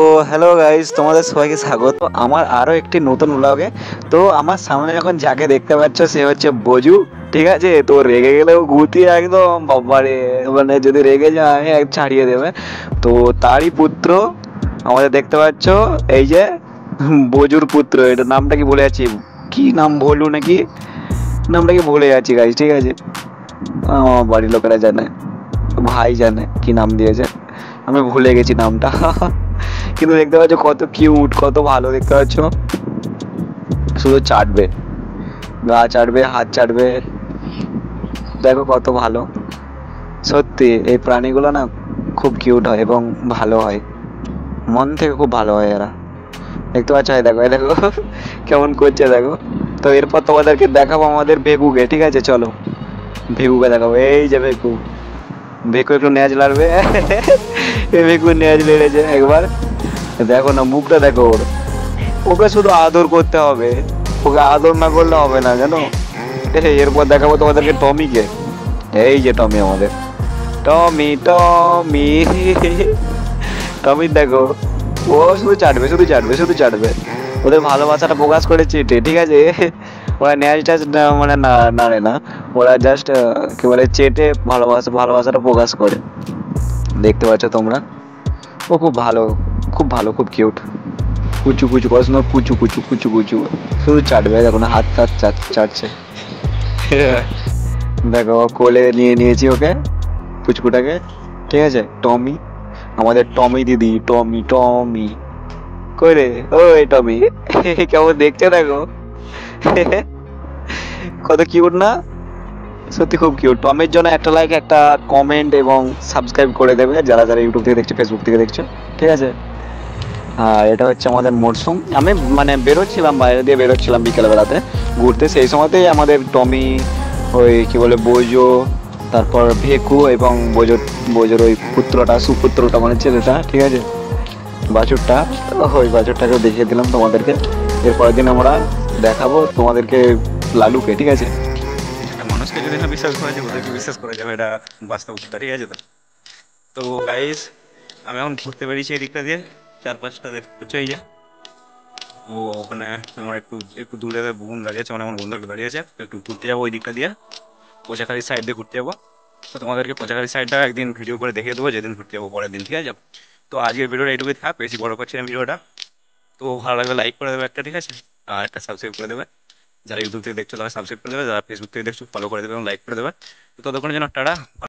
তো hello guys, তোমাদের সবাইকে স্বাগত আমার আরো একটি নতুন ব্লগে। তো আমার সামনে এখন যাকে দেখতে পাচ্ছ সে হচ্ছে বজু। ঠিক আছে, তো রেগে গেলেও গুতি একদম বাবারে, মানে যদি রেগে যায় এক ছাড়িয়ে দেবে। তো তারই পুত্র আমাদের দেখতে পাচ্ছ, এই যে বজুর পুত্র। এটা নামটা কি ভুলে যাচ্ছি, কি নাম ভুলু নাকি, নামটা কি ভুলে যাচ্ছি গাইস। ঠিক আছে, আমার বাড়ির লোকেরা জানে, ভাই জানে কি নাম দিয়েছে, আমি ভুলে গেছি নামটা। কিন্তু দেখতে পাচ্ছ কত কিউট, কত ভালো দেখতে পাচ্ছ। শুধু চাটবে, গা চাটবে, হাত চাটবে, দেখো কত ভালো। সত্যি এই প্রাণীগুলো না খুব কিউট হয় এবং ভালো হয়, মন থেকে খুব ভালো হয় এরা। দেখতে পাচ্ছ, এই দেখো, এই দেখো কেমন করছে দেখো। তো এরপর তোমাদেরকে দেখাবো আমাদের ভেকুকে। ঠিক আছে, চলো ভেকুকে দেখাবো। এই যে ভেকু, ভেকু একটু ন্যাজ লাড়বে। এই ভেকু ন্যাজ লেড়েছে একবার, দেখো না মুখটা দেখো ওর। ওকে শুধু আদর করতে হবে, ওকে আদর না করলে হবে না জানো। এরপর দেখাবো তোমাদেরকে টমিকে। এই যে টমি আমাদের, টমি টমি টমি দেখো, ও শুধু চাটবে, শুধু চাটবে, শুধু চাটবে। ওদের ভালোবাসাটা প্রকাশ করে চেটে। ঠিক আছে, ওরা ন্যাচ ট্যাচ মানে না, নাড়ে না। ওরা জাস্ট কি বলে চেটে ভালোবাসাটা প্রকাশ করে। দেখতে পাচ্ছ তোমরা, ও খুব ভালো, খুব ভালো, খুব কিউট। কুচু কুচু পড়াশোনা, কুচু কুচু কুচু কুচু, শুধু চাটবে। দেখো না হাত টাত চাটছে। দেখো কোলে নিয়ে নিয়েছি ওকে, পুচকুটাকে। ঠিক আছে, টমি, আমাদের টমি দিদি, টমি টমি। কই রে, ওই টমি, কেমন দেখছে দেখো। কত কিউট না, সত্যি খুব কিউট। টমের জন্য একটা লাইক, একটা কমেন্ট এবং সাবস্ক্রাইব করে দেবে যারা যারা ইউটিউব থেকে দেখছো, ফেসবুক থেকে দেখছো। ঠিক আছে, আর এটা হচ্ছে আমাদের মরশুম। আমি মানে বেরোচ্ছিলাম, বাইরে দিয়ে বেরোচ্ছিলাম বিকেলবেলাতে ঘুরতে, সেই সময়তেই আমাদের টমি, ওই কি বলে বোজো, তারপর ভেকু এবং বোজোর, বোজোর ওই পুত্রটা, সুপুত্রটা মানে ছেলেটা, ঠিক আছে, বাছুরটা, ওই বাছুরটাকেও দেখিয়ে দিলাম তোমাদেরকে। এরপরের দিন আমরা দেখাবো তোমাদেরকে লালুকে। ঠিক আছে, একটা মানুষকে যদি না বিশ্বাস করা যায়, ওদেরকে বিশ্বাস করা যাবে, এটা বাস্তব কথা। ঠিক আছে, তো তো গাইস, আমি এখন ঘুরতে বেরিয়েছি এদিকটা দিয়ে, চার পাঁচটা দেখতে। এই যে ও ওখানে আমার একটু একটু দূরে বোন দাঁড়িয়ে আছে, মানে আমার বন্ধু একটু দাঁড়িয়ে আছে, একটু ঘুরতে যাবো ওই দিকটা দিয়ে, কোচাখালী সাইড দিয়ে ঘুরতে যাবো। তো তোমাদেরকে কোচাখালী সাইডটা একদিন ভিডিও করে দেখিয়ে দেবো যেদিন ঘুরতে যাবো, পরের দিন। ঠিক আছে, তো আজকের ভিডিওটা এইটুকুই থাক, বেশি বড় করছি না ভিডিওটা। তো ভালো লাগবে লাইক করে দেবে একটা, ঠিক আছে, আর একটা সাবস্ক্রাইব করে দেবে। যারা ইউটিউব থেকে দেখছো তারা সাবস্ক্রাইব করে দেবে, যারা ফেসবুক থেকে দেখছো ফলো করে দেবে এবং লাইক করে দেবে। তো ততক্ষণের জন্য টাটা।